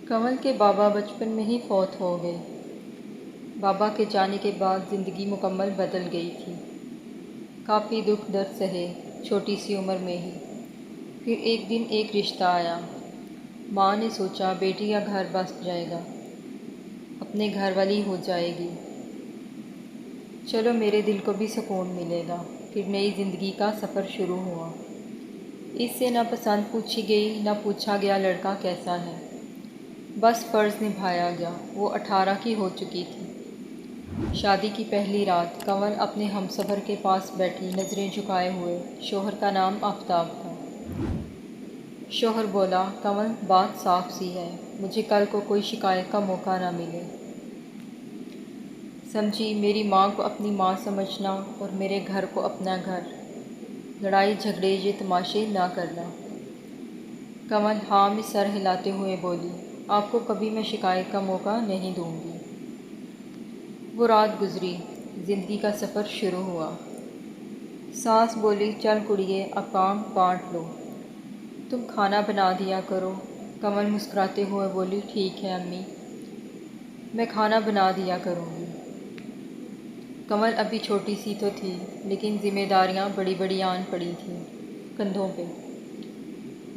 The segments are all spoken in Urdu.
کنول کے بابا بچپن میں ہی فوت ہو گئے۔ بابا کے جانے کے بعد زندگی مکمل بدل گئی تھی۔ کافی دکھ درد سہے چھوٹی سی عمر میں ہی۔ پھر ایک دن ایک رشتہ آیا۔ ماں نے سوچا بیٹی کا گھر بس جائے گا، اپنے گھر والی ہو جائے گی، چلو میرے دل کو بھی سکون ملے گا۔ پھر نئی زندگی کا سفر شروع ہوا۔ اس سے نہ پسند پوچھی گئی نہ پوچھا گیا لڑکا کیسا ہے، بس فرض نبھایا گیا۔ وہ 18 کی ہو چکی تھی۔ شادی کی پہلی رات کنول اپنے ہمسفر کے پاس بیٹھی نظریں جھکائے ہوئے۔ شوہر کا نام آفتاب تھا۔ شوہر بولا، کنول بات صاف سی ہے، مجھے کل کو کوئی شکایت کا موقع نہ ملے۔ سمجھی، میری ماں کو اپنی ماں سمجھنا اور میرے گھر کو اپنا گھر۔ لڑائی جھگڑے یہ تماشے نہ کرنا۔ کنول ہاں میں سر ہلاتے ہوئے بولی، آپ کو کبھی میں شکایت کا موقع نہیں دوں گی۔ وہ رات گزری، زندگی کا سفر شروع ہوا۔ ساس بولی، چل کڑیے اب کام بانٹ لو، تم کھانا بنا دیا کرو۔ کنول مسکراتے ہوئے بولی، ٹھیک ہے امی، میں کھانا بنا دیا کروں گی۔ کنول ابھی چھوٹی سی تو تھی، لیکن ذمہ داریاں بڑی بڑی آن پڑی تھیں کندھوں پہ۔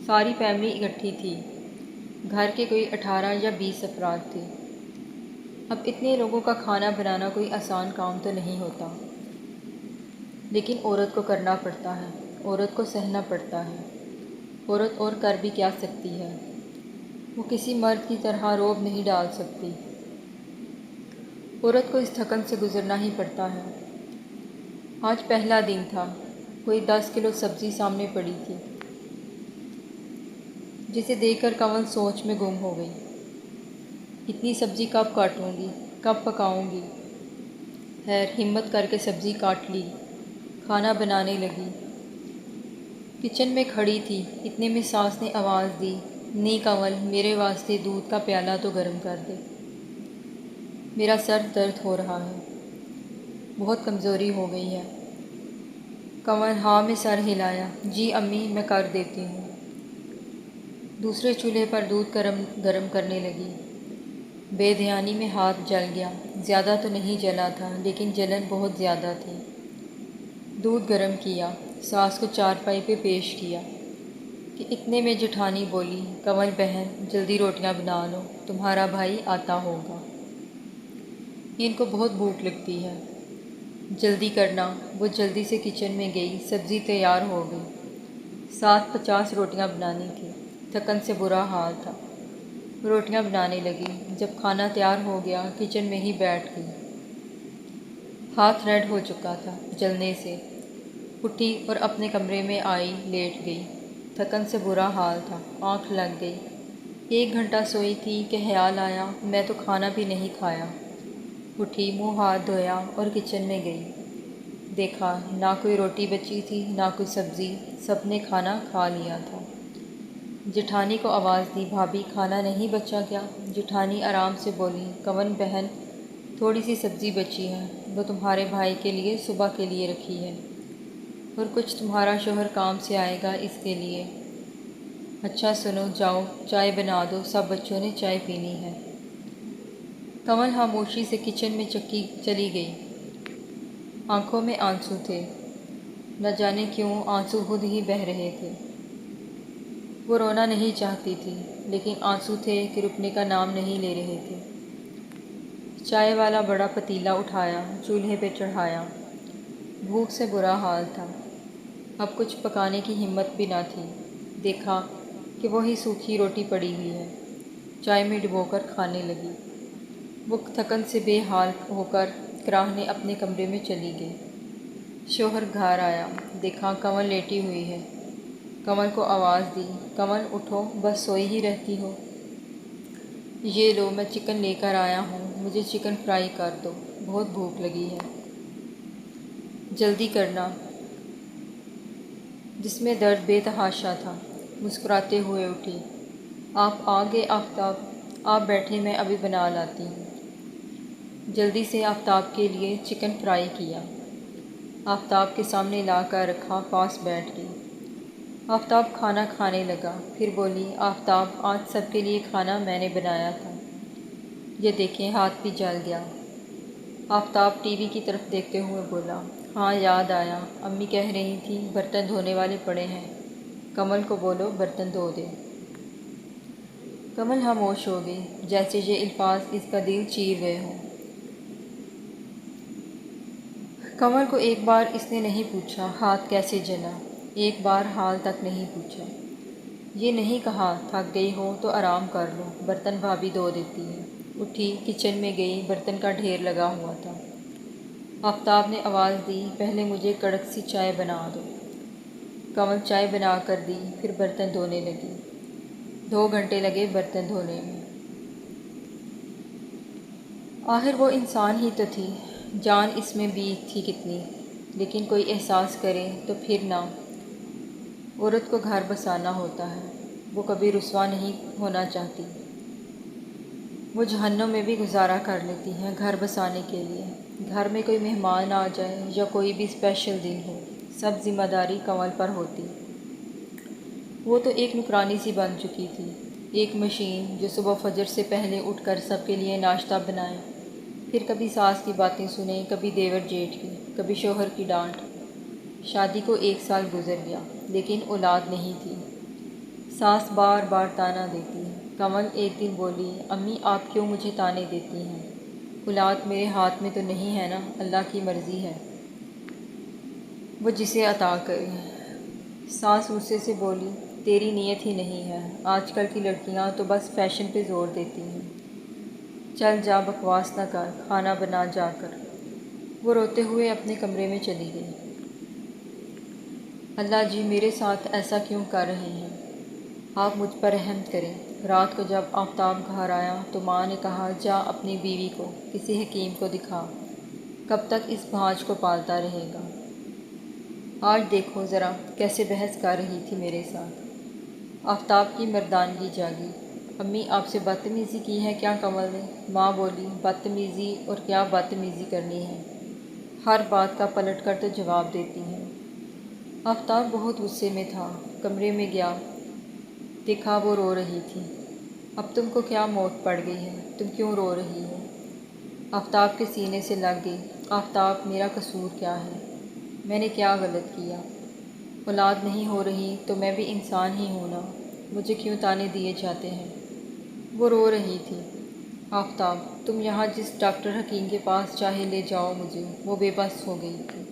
ساری فیملی اکٹھی تھی، گھر کے کوئی 18 یا 20 افراد تھے۔ اب اتنے لوگوں کا کھانا بنانا کوئی آسان کام تو نہیں ہوتا، لیکن عورت کو کرنا پڑتا ہے، عورت کو سہنا پڑتا ہے۔ عورت اور کر بھی کیا سکتی ہے؟ وہ کسی مرد کی طرح روب نہیں ڈال سکتی۔ عورت کو اس تھکن سے گزرنا ہی پڑتا ہے۔ آج پہلا دن تھا، کوئی 10 کلو سبزی سامنے پڑی تھی، جسے دیکھ کر کنول سوچ میں گم ہو گئی۔ اتنی سبزی کب کاٹوں گی، کب پکاؤں گی؟ خیر ہمت کر کے سبزی کاٹ لی، کھانا بنانے لگی۔ کچن میں کھڑی تھی، اتنے میں ساس نے آواز دی، نی کنول میرے واسطے دودھ کا پیالہ تو گرم کر دے، میرا سر درد ہو رہا ہے، بہت کمزوری ہو گئی ہے۔ کنول ہاں میں سر ہلایا، جی امی میں کر دیتی ہوں۔ دوسرے چولہے پر دودھ گرم کرنے لگی۔ بے دھیانی میں ہاتھ جل گیا، زیادہ تو نہیں جلا تھا لیکن جلن بہت زیادہ تھی۔ دودھ گرم کیا، ساس کو چارپائی پہ پیش کیا کہ اتنے میں جٹھانی بولی، کنول بہن جلدی روٹیاں بنا لو، تمہارا بھائی آتا ہوگا، ان کو بہت بھوک لگتی ہے، جلدی کرنا۔ وہ جلدی سے کچن میں گئی، سبزی تیار ہو گئی۔ 50 روٹیاں بنانی تھیں، تھکن سے برا حال تھا۔ روٹیاں بنانے لگی، جب کھانا تیار ہو گیا کچن میں ہی بیٹھ گئی۔ ہاتھ ریڈ ہو چکا تھا جلنے سے۔ اٹھی اور اپنے کمرے میں آئی، لیٹ گئی، تھکن سے برا حال تھا، آنکھ لگ گئی۔ 1 گھنٹہ سوئی تھی کہ خیال آیا میں تو کھانا بھی نہیں کھایا۔ اٹھی، منہ ہاتھ دھویا اور کچن میں گئی۔ دیکھا نہ کوئی روٹی بچی تھی نہ کوئی سبزی، سب نے کھانا کھا لیا تھا۔ جٹھانی کو آواز دی، بھابھی کھانا نہیں بچا کیا؟ جٹھانی آرام سے بولی، کنول بہن تھوڑی سی سبزی بچی ہے، وہ تمہارے بھائی کے لیے صبح کے لیے رکھی ہے، اور کچھ تمہارا شوہر کام سے آئے گا اس کے لیے۔ اچھا سنو، جاؤ چائے بنا دو، سب بچوں نے چائے پینی ہے۔ کنول خاموشی سے کچن میں چلی گئی۔ آنکھوں میں آنسو تھے، نہ جانے کیوں آنسو خود ہی بہہ رہے تھے۔ وہ رونا نہیں چاہتی تھی، لیکن آنسو تھے کہ رکنے کا نام نہیں لے رہے تھے۔ چائے والا بڑا پتیلا اٹھایا، چولہے پہ چڑھایا۔ بھوک سے برا حال تھا، اب کچھ پکانے کی ہمت بھی نہ تھی۔ دیکھا کہ وہی سوکھی روٹی پڑی ہوئی ہے، چائے میں ڈبو کر کھانے لگی۔ وہ تھکن سے بے حال ہو کر کراہنے اپنے کمرے میں چلی گئی۔ شوہر گھر آیا، دیکھا کنول لیٹی ہوئی ہے۔ کنول کو آواز دی، کنول اٹھو، بس سوئی ہی رہتی ہو؟ یہ لو میں چکن لے کر آیا ہوں، مجھے چکن فرائی کر دو، بہت بھوک لگی ہے، جلدی کرنا۔ جس میں درد بے تحاشا تھا۔ مسکراتے ہوئے اٹھی، آپ آ گئے آفتاب؟ آپ بیٹھے میں ابھی بنا لاتی ہوں۔ جلدی سے آفتاب کے لیے چکن فرائی کیا، آفتاب کے سامنے لا کر رکھا، پاس بیٹھ گئی۔ آفتاب کھانا کھانے لگا، پھر بولی، آفتاب آج سب کے لیے کھانا میں نے بنایا تھا، یہ دیکھیں ہاتھ بھی جل گیا۔ آفتاب ٹی وی کی طرف دیکھتے ہوئے بولا، ہاں یاد آیا، امی کہہ رہی تھیں برتن دھونے والے پڑے ہیں، کمل کو بولو برتن دھو دے۔ کمل خاموش ہو گئی، جیسے یہ الفاظ اس کا دل چیر گئے ہوں۔ کمل کو ایک بار اس نے نہیں پوچھا ہاتھ کیسے جلا، ایک بار حال تک نہیں پوچھا۔ یہ نہیں کہا تھک گئی ہو تو آرام کر لو، برتن بھابھی دھو دیتی ہے۔ اٹھی کچن میں گئی، برتن کا ڈھیر لگا ہوا تھا۔ آفتاب نے آواز دی، پہلے مجھے کڑک سی چائے بنا دو۔ کمل چائے بنا کر دی، پھر برتن دھونے لگی۔ 2 گھنٹے لگے برتن دھونے میں۔ آخر وہ انسان ہی تو تھی، جان اس میں بھی تھی کتنی، لیکن کوئی احساس کرے تو پھر نہ۔ عورت کو گھر بسانا ہوتا ہے، وہ کبھی رسوا نہیں ہونا چاہتی۔ وہ جہنم میں بھی گزارا کر لیتی ہے گھر بسانے کے لیے۔ گھر میں کوئی مہمان آ جائے یا کوئی بھی اسپیشل دن ہو، سب ذمہ داری کمل پر ہوتی۔ وہ تو ایک نوکرانی سی بن چکی تھی، ایک مشین جو صبح فجر سے پہلے اٹھ کر سب کے لیے ناشتہ بنائے، پھر کبھی ساس کی باتیں سنے، کبھی دیور جیٹھ کی، کبھی شوہر کی ڈانٹ۔ شادی کو 1 سال گزر گیا، لیکن اولاد نہیں تھی۔ ساس بار بار طعنہ دیتی۔ کمل ایک دن بولی، امی آپ کیوں مجھے طعنے دیتی ہیں؟ اولاد میرے ہاتھ میں تو نہیں ہے نا، اللہ کی مرضی ہے، وہ جسے عطا کرے۔ ساس غصے سے بولی، تیری نیت ہی نہیں ہے، آج کل کی لڑکیاں تو بس فیشن پہ زور دیتی ہیں، چل جا بکواس نہ کر، کھانا بنا جا کر۔ وہ روتے ہوئے اپنے کمرے میں چلی گئی۔ اللہ جی میرے ساتھ ایسا کیوں کر رہے ہیں؟ آپ مجھ پر رحم کریں۔ رات کو جب آفتاب گھر آیا تو ماں نے کہا، جا اپنی بیوی کو کسی حکیم کو دکھا، کب تک اس بھانج کو پالتا رہے گا؟ آج دیکھو ذرا کیسے بحث کر رہی تھی میرے ساتھ۔ آفتاب کی مردانگی جاگی۔ امی آپ سے بدتمیزی کی ہے کیا کمل نے؟ ماں بولی، بدتمیزی اور کیا بدتمیزی کرنی ہے، ہر بات کا پلٹ کر تو جواب دیتی ہیں۔ آفتاب بہت غصے میں تھا، کمرے میں گیا، دیکھا وہ رو رہی تھی۔ اب تم کو کیا موت پڑ گئی ہے، تم کیوں رو رہی ہو؟ آفتاب کے سینے سے لگ گئی۔ آفتاب میرا قصور کیا ہے؟ میں نے کیا غلط کیا؟ اولاد نہیں ہو رہی تو میں بھی انسان ہی ہوں نا، مجھے کیوں طعنے دیے جاتے ہیں؟ وہ رو رہی تھی۔ آفتاب، تم یہاں جس ڈاکٹر حکیم کے پاس چاہے لے جاؤ مجھے، وہ بے بس ہو گئی تھی۔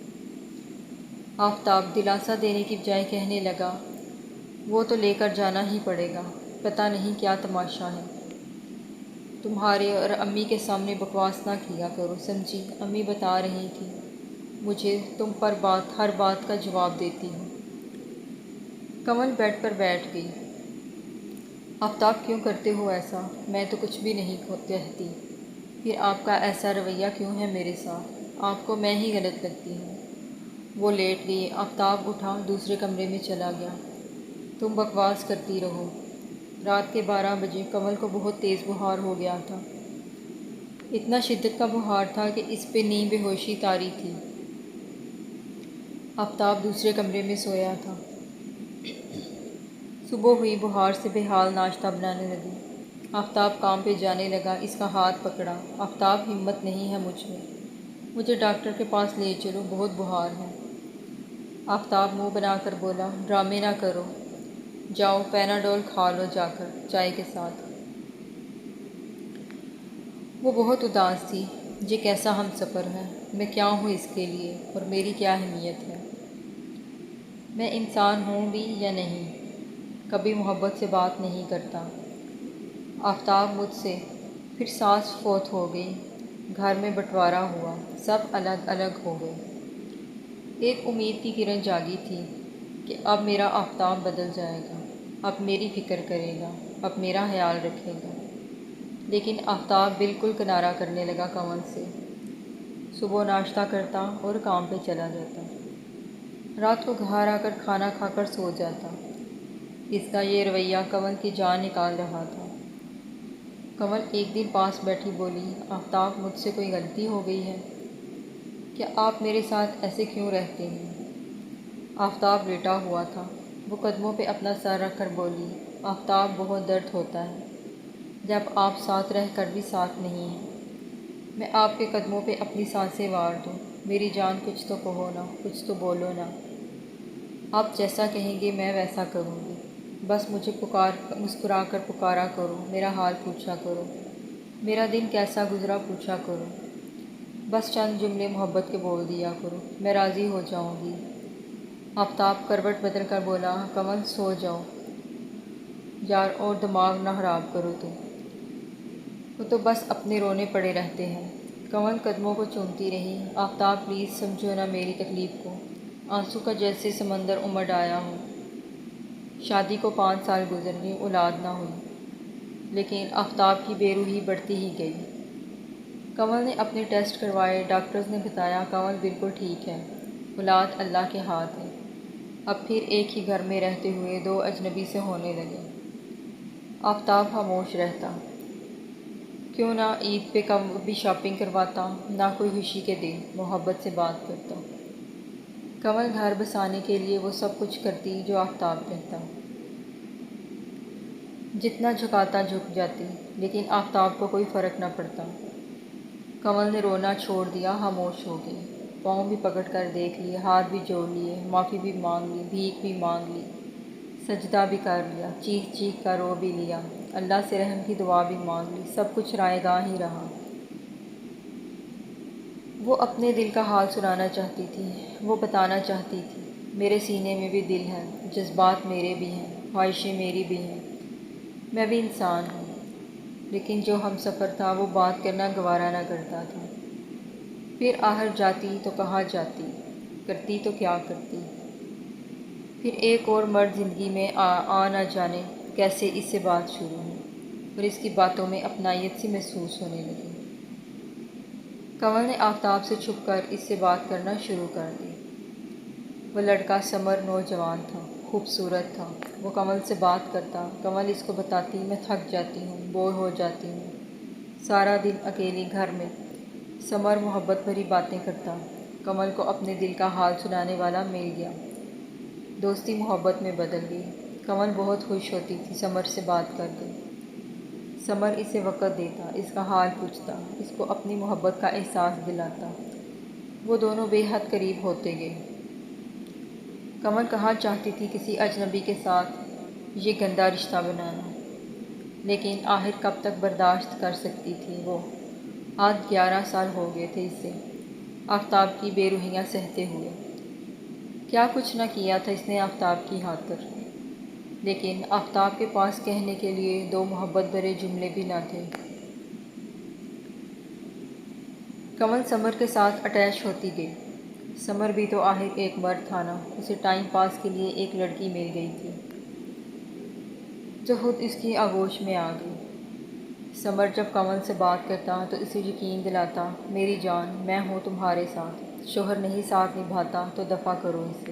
آفتاب دلاسا دینے کی بجائے کہنے لگا، وہ تو لے کر جانا ہی پڑے گا، پتہ نہیں کیا تماشا ہے۔ تمہارے اور امی کے سامنے بکواس نہ کیا کرو، سمجھی؟ امی بتا رہی تھی مجھے تم پر ہر بات کا جواب دیتی ہوں۔ کمل بیڈ پر بیٹھ گئی۔ آفتاب کیوں کرتے ہو ایسا؟ میں تو کچھ بھی نہیں کہتی، پھر آپ کا ایسا رویہ کیوں ہے میرے ساتھ؟ آپ کو میں ہی غلط لگتی ہوں۔ وہ لیٹ گئی۔ آفتاب اٹھا، دوسرے کمرے میں چلا گیا۔ تم بکواس کرتی رہو۔ رات کے 12 بجے کمل کو بہت تیز بخار ہو گیا تھا، اتنا شدت کا بخار تھا کہ اس پہ نیم بے ہوشی طاری تھی۔ آفتاب دوسرے کمرے میں سویا تھا۔ صبح ہوئی، بخار سے بے حال ناشتہ بنانے لگی۔ آفتاب کام پہ جانے لگا، اس کا ہاتھ پکڑا، آفتاب ہمت نہیں ہے مجھ میں، مجھے ڈاکٹر کے پاس لے چلو، بہت بخار ہے۔ آفتاب منہ بنا کر بولا، ڈرامے نہ کرو، جاؤ پیناڈول کھا لو جا کر چائے کے ساتھ۔ وہ بہت اداس تھی۔ یہ کیسا ہم سفر ہے، میں کیا ہوں اس کے لیے، اور میری کیا اہمیت ہے؟ میں انسان ہوں بھی یا نہیں؟ کبھی محبت سے بات نہیں کرتا۔ آفتاب مجھ سے۔ پھر ساس فوت ہو گئی، گھر میں بٹوارا ہوا، سب الگ الگ ہو گئے۔ ایک امید کی کرن جاگی تھی کہ اب میرا آفتاب بدل جائے گا، اب میری فکر کرے گا، اب میرا خیال رکھے گا۔ لیکن آفتاب بالکل کنارہ کرنے لگا کمل سے۔ صبح ناشتہ کرتا اور کام پہ چلا جاتا، رات کو گھر آ کر کھانا کھا کر سو جاتا۔ اس کا یہ رویہ کمل کی جان نکال رہا تھا۔ کمل ایک دن پاس بیٹھی بولی، آفتاب مجھ سے کوئی غلطی ہو گئی ہے کیا؟ آپ میرے ساتھ ایسے کیوں رہتے ہیں؟ آفتاب لیٹا ہوا تھا، وہ قدموں پہ اپنا سر رکھ کر بولی، آفتاب بہت درد ہوتا ہے جب آپ ساتھ رہ کر بھی ساتھ نہیں ہیں۔ میں آپ کے قدموں پہ اپنی سانسیں وار دوں، میری جان کچھ تو کہو نا، کچھ تو بولو نا۔ آپ جیسا کہیں گے میں ویسا کروں گی، بس مجھے مسکرا کر پکارا کرو، میرا حال پوچھا کرو، میرا دن کیسا گزرا پوچھا کرو، بس چند جملے محبت کے بول دیا کرو، میں راضی ہو جاؤں گی۔ آفتاب کروٹ بدل کر بولا، کنول سو جاؤ یار اور دماغ نہ خراب کرو تم، وہ تو بس اپنے رونے پڑے رہتے ہیں۔ کنول قدموں کو چومتی رہی، آفتاب پلیز سمجھو نا میری تکلیف کو، آنسو کا جیسے سمندر امڈ آیا ہو۔ شادی کو 5 سال گزر گئے، اولاد نہ ہوئی، لیکن آفتاب کی بے روحی بڑھتی ہی گئی۔ کنول نے اپنے ٹیسٹ کروائے، ڈاکٹرز نے بتایا کنول بالکل ٹھیک ہے، اولاد اللہ کے ہاتھ ہے۔ اب پھر ایک ہی گھر میں رہتے ہوئے 2 اجنبی سے ہونے لگے۔ آفتاب خاموش رہتا، کیوں نہ عید پہ کبھی شاپنگ کرواتا، نہ کوئی خوشی کے دن محبت سے بات کرتا۔ کنول گھر بسانے کے لیے وہ سب کچھ کرتی جو آفتاب کہتا، جتنا جھکاتا جھک جاتی، لیکن آفتاب کو کوئی فرق نہ پڑتا۔ کنول نے رونا چھوڑ دیا، خاموش ہو گئی، پاؤں بھی پکڑ کر دیکھ لیے، ہاتھ بھی جوڑ لیے، معافی بھی مانگ لی، بھیک بھی مانگ لی، سجدہ بھی کر لیا، چیخ چیخ کر رو بھی لیا، اللہ سے رحم کی دعا بھی مانگ لی، سب کچھ رائے گاں ہی رہا۔ وہ اپنے دل کا حال سنانا چاہتی تھی، وہ بتانا چاہتی تھی، میرے سینے میں بھی دل ہے، جذبات میرے بھی ہیں، خواہشیں میری بھی ہیں، میں بھی انسان ہوں، لیکن جو ہم سفر تھا وہ بات کرنا گوارا نہ کرتا تھا۔ پھر آخر جاتی تو کہاں جاتی، کرتی تو کیا کرتی۔ پھر ایک اور مرد زندگی میں آ نہ جانے کیسے اس سے بات شروع ہوئی، اور اس کی باتوں میں اپنائیت سی محسوس ہونے لگی۔ کنول نے آفتاب سے چھپ کر اس سے بات کرنا شروع کر دی۔ وہ لڑکا سمر نوجوان تھا، خوبصورت تھا، وہ کنول سے بات کرتا، کنول اس کو بتاتی میں تھک جاتی ہوں، بور ہو جاتی ہوں، سارا دن اکیلی گھر میں۔ سمر محبت بھری باتیں کرتا، کنول کو اپنے دل کا حال سنانے والا مل گیا، دوستی محبت میں بدل گئی۔ کنول بہت خوش ہوتی تھی سمر سے بات کر کے۔ سمر اسے وقت دیتا، اس کا حال پوچھتا، اس کو اپنی محبت کا احساس دلاتا، وہ دونوں بے حد قریب ہوتے گئے۔ کنول کہاں چاہتی تھی کسی اجنبی کے ساتھ یہ گندا رشتہ بنانا، لیکن آخر کب تک برداشت کر سکتی تھی وہ۔ آج 11 سال ہو گئے تھے اسے آفتاب کی بے روحیاں سہتے ہوئے۔ کیا کچھ نہ کیا تھا اس نے آفتاب کی خاطر، لیکن آفتاب کے پاس کہنے کے لیے 2 محبت بھرے جملے بھی نہ تھے۔ کنول سمر کے ساتھ اٹیچ ہوتی گئی۔ سمر بھی تو آخر ایک مرد تھا نا، اسے ٹائم پاس کے لیے ایک لڑکی مل گئی تھی جو خود اس کی آغوش میں آ گئی۔ سمر جب کنول سے بات کرتا تو اسے یقین دلاتا، میری جان میں ہوں تمہارے ساتھ، شوہر نہیں ساتھ نبھاتا تو دفع کرو اسے۔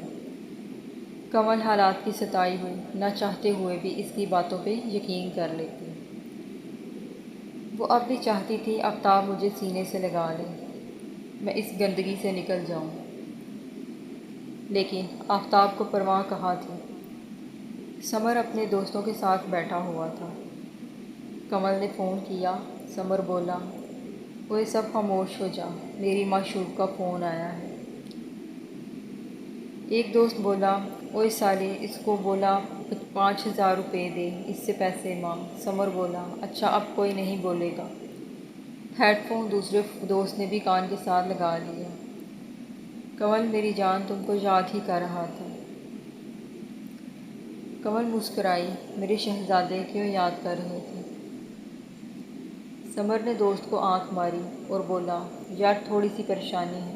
کنول حالات کی ستائی ہوئی، نہ چاہتے ہوئے بھی اس کی باتوں پہ یقین کر لیتی۔ وہ اب بھی چاہتی تھی آفتاب مجھے سینے سے لگا لے، میں اس گندگی سے نکل جاؤں، لیکن آفتاب کو پرواہ کہاں تھی۔ سمر اپنے دوستوں کے ساتھ بیٹھا ہوا تھا۔ کنول نے فون کیا، سمر بولا، اوئے سب خاموش ہو جا، میری معشوق کا فون آیا ہے۔ ایک دوست بولا، اوئے سالے اس کو بولا 5000 روپے دے، اس سے پیسے مانگ۔ سمر بولا، اچھا اب کوئی نہیں بولے گا۔ ہیڈ فون دوسرے دوست نے بھی کان کے ساتھ لگا لیا۔ کنول میری جان تم کو یاد ہی کر رہا تھا۔ کنول مسکرائی، میرے شہزادے کیوں یاد کر رہے تھے؟ سمر نے دوست کو آنکھ ماری اور بولا، یار تھوڑی سی پریشانی ہے۔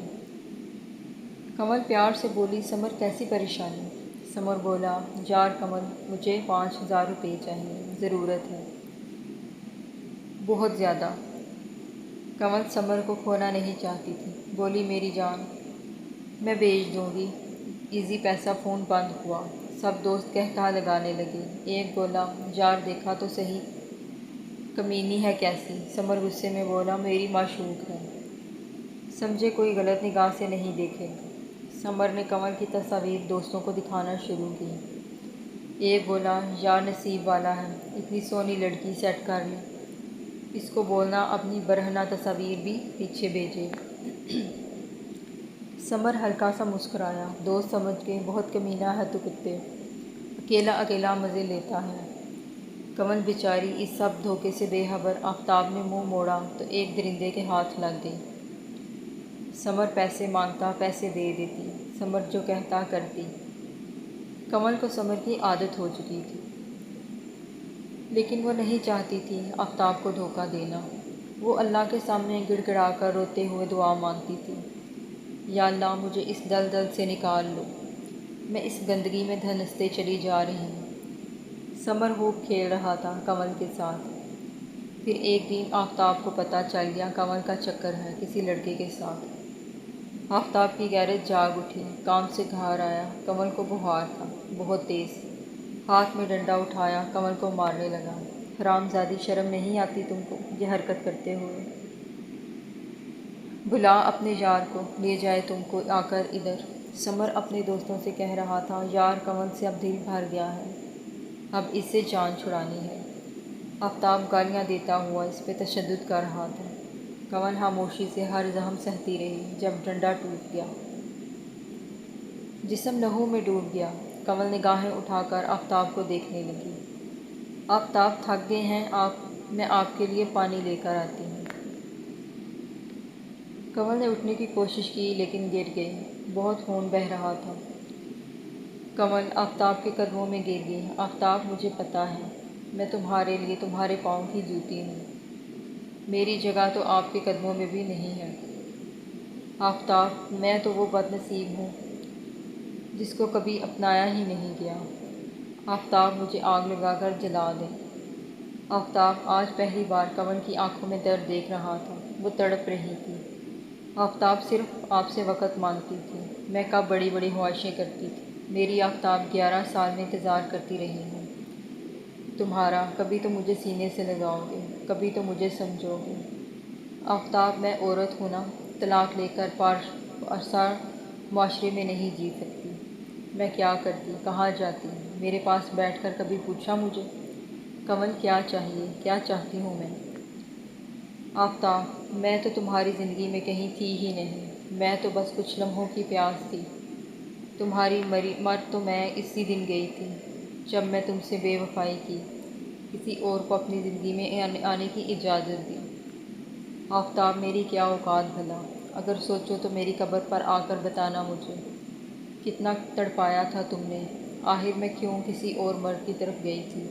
کنول پیار سے بولی، سمر کیسی پریشانی؟ سمر بولا، یار کنول مجھے 5000 روپے چاہیے، ضرورت ہے، بہت زیادہ۔ کنول سمر کو کھونا نہیں چاہتی تھی، بولی میری جان میں بھیج دوں گی، ایزی پیسہ۔ فون بند ہوا، سب دوست قہقہہ لگانے لگے۔ ایک بولا، یار دیکھا تو صحیح کمینی ہے کیسی۔ سمر غصے میں بولا، میری معشوق ہے، سمجھے کوئی غلط نگاہ سے نہیں دیکھے گا۔ سمر نے کنول کی تصاویر دوستوں کو دکھانا شروع کی۔ ایک بولا یا نصیب والا ہے، اتنی سونی لڑکی سیٹ کر لی، اس کو بولنا اپنی برہنہ تصاویر بھی پیچھے بھیجے۔ سمر ہلکا سا مسکرایا۔ دوست سمجھ کے بہت کمینہ ہے تو کتے، اکیلا اکیلا مزے لیتا ہے۔ کنول بیچاری اس سب دھوکے سے بے خبر۔ آفتاب نے منہ موڑا تو ایک درندے کے ہاتھ لگ گئی۔ سمر پیسے مانگتا، پیسے دے دیتی، سمر جو کہتا کرتی۔ کنول کو سمر کی عادت ہو چکی تھی، لیکن وہ نہیں چاہتی تھی آفتاب کو دھوکہ دینا۔ وہ اللہ کے سامنے گڑ گڑا کر روتے ہوئے دعا مانگتی تھی، یا اللہ مجھے اس دلدل سے نکال لو، میں اس گندگی میں دھنستے چلی جا رہی ہوں۔ سمر خوب کھیل رہا تھا کنول کے ساتھ۔ پھر ایک دن آفتاب کو پتہ چل گیا کنول کا چکر ہے کسی لڑکے کے ساتھ۔ آفتاب کی غیرت جاگ اٹھی، کام سے گھر آیا، کنول کو بخار تھا، بہت تیز۔ ہاتھ میں ڈنڈا اٹھایا، کنول کو مارنے لگا۔ حرام زادی، شرم نہیں آتی تم کو یہ حرکت کرتے ہوئے؟ بلا اپنے یار کو، لے جائے تم کو آ کر ادھر۔ سمر اپنے دوستوں سے کہہ رہا تھا، یار کنول سے اب دل بھر گیا ہے، اب اس سے جان چھڑانی ہے۔ آفتاب گالیاں دیتا ہوا اس پہ تشدد کر رہا تھا۔ کنول خاموشی سے ہر زخم سہتی رہی۔ جب ڈنڈا ٹوٹ گیا، جسم لہو میں ڈوب گیا، کنول نگاہیں اٹھا کر آفتاب کو دیکھنے لگی۔ آفتاب تھک گئے ہیں آپ؟ میں آپ کے لیے پانی لے کر آتی ہوں۔ کنول نے اٹھنے کی کوشش کی لیکن گر گئی، بہت خون بہہ رہا تھا۔ کنول آفتاب کے قدموں میں گر گئی۔ آفتاب، مجھے پتہ ہے، میں تمہارے لیے تمہارے پاؤں کی جوتی ہوں، میری جگہ تو آپ کے قدموں میں بھی نہیں ہے۔ آفتاب، میں تو وہ بد نصیب ہوں جس کو کبھی اپنایا ہی نہیں گیا۔ آفتاب، مجھے آگ لگا کر جلا دے۔ آفتاب آج پہلی بار کنول کی آنکھوں میں درد دیکھ رہا تھا، وہ تڑپ رہی تھی۔ آفتاب صرف آپ سے وقت مانگتی تھی، میں کب بڑی بڑی خواہشیں کرتی تھی۔ میری آفتاب 11 سال میں انتظار کرتی رہی ہوں تمہارا، کبھی تو مجھے سینے سے لگاؤ گے، کبھی تو مجھے سمجھو گے۔ آفتاب، میں عورت ہوں نا، طلاق لے کر پارسا معاشرے میں نہیں جی سکتی۔ میں کیا کرتی، کہاں جاتی؟ میرے پاس بیٹھ کر کبھی پوچھا مجھے؟ کنول، کیا چاہیے، کیا چاہتی ہوں میں؟ آفتاب، میں تو تمہاری زندگی میں کہیں تھی ہی نہیں، میں تو بس کچھ لمحوں کی پیاس تھی۔ تمہاری مر تو میں اسی دن گئی تھی جب میں تم سے بے وفائی کی، کسی اور کو اپنی زندگی میں آنے کی اجازت دی۔ آفتاب، میری کیا اوقات بھلا؟ اگر سوچو تو میری قبر پر آ کر بتانا مجھے، کتنا تڑپایا تھا تم نے، آخر میں کیوں کسی اور مرد کی طرف گئی تھی،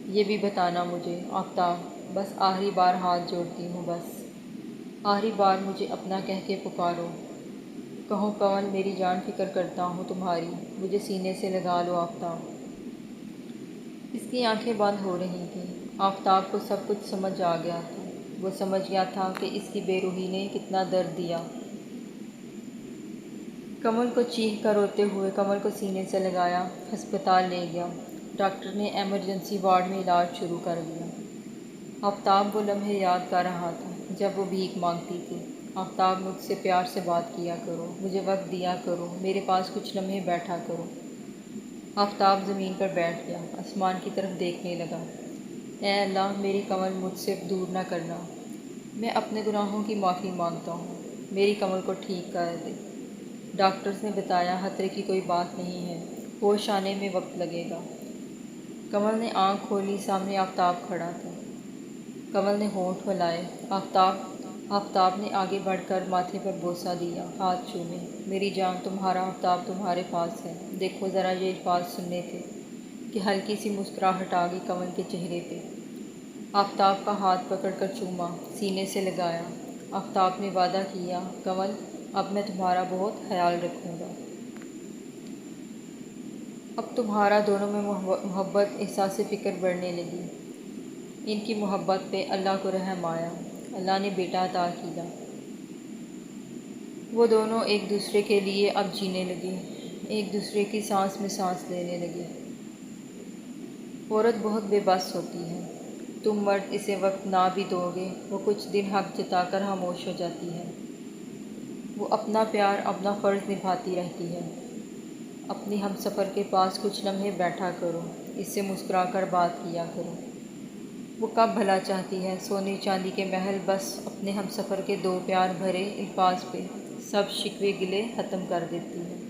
یہ بھی بتانا مجھے۔ آفتاب، بس آخری بار ہاتھ جوڑتی ہوں، بس آخری بار مجھے اپنا کہہ کے پکارو، کہو کنول، میری جان فکر کرتا ہوں تمہاری، مجھے سینے سے لگا لو۔ آفتاب، اس کی آنکھیں بند ہو رہی تھیں۔ آفتاب کو سب کچھ سمجھ آ گیا تھا، وہ سمجھ گیا تھا کہ اس کی بے روحی نے کتنا درد دیا۔ کنول کو چیخ کر روتے ہوئے کنول کو سینے سے لگایا، ہسپتال لے گیا۔ ڈاکٹر نے ایمرجنسی وارڈ میں علاج شروع کر دیا۔ آفتاب وہ لمحے یاد کر رہا تھا جب وہ بھیک مانگتی تھی، آفتاب مجھ سے پیار سے بات کیا کرو، مجھے وقت دیا کرو، میرے پاس کچھ لمحے بیٹھا کرو۔ آفتاب زمین پر بیٹھ گیا، آسمان کی طرف دیکھنے لگا۔ اے اللہ، میری کنول مجھ سے دور نہ کرنا، میں اپنے گناہوں کی معافی مانگتا ہوں، میری کنول کو ٹھیک کر دے۔ ڈاکٹرز نے بتایا خطرے کی کوئی بات نہیں ہے، ہوش آنے میں وقت لگے گا۔ کنول نے آنکھ کھولی، سامنے آفتاب کھڑا تھا۔ کنول نے ہونٹ ہلائے۔ آفتاب نے آگے بڑھ کر ماتھے پر بوسہ دیا، ہاتھ چومے۔ میری جان، تمہارا آفتاب تمہارے پاس ہے، دیکھو ذرا، یہ الفاظ سننے تھے کہ ہلکی سی مسکراہٹ آ گئی کنول کے چہرے پہ۔ آفتاب کا ہاتھ پکڑ کر چوما، سینے سے لگایا۔ آفتاب نے وعدہ کیا، کنول، اب میں تمہارا بہت خیال رکھوں گا۔ اب تمہارا دونوں میں محبت، احساس فکر بڑھنے لگی۔ ان کی محبت پہ اللہ کو رحم آیا، اللہ نے بیٹا عطا کیا۔ وہ دونوں ایک دوسرے کے لیے اب جینے لگے، ایک دوسرے کی سانس میں سانس لینے لگے۔ عورت بہت بے بس ہوتی ہے، تم مرد اسے وقت نہ بھی دو گے، وہ کچھ دن حق جتا کر خاموش ہو جاتی ہے۔ وہ اپنا پیار، اپنا فرض نبھاتی رہتی ہے۔ اپنی ہم سفر کے پاس کچھ لمحے بیٹھا کرو، اس سے مسکرا کر بات کیا کرو۔ وہ کب بھلا چاہتی ہے سونے چاندی کے محل، بس اپنے ہم سفر کے دو پیار بھرے الفاظ پہ سب شکوے گلے ختم کر دیتی ہے۔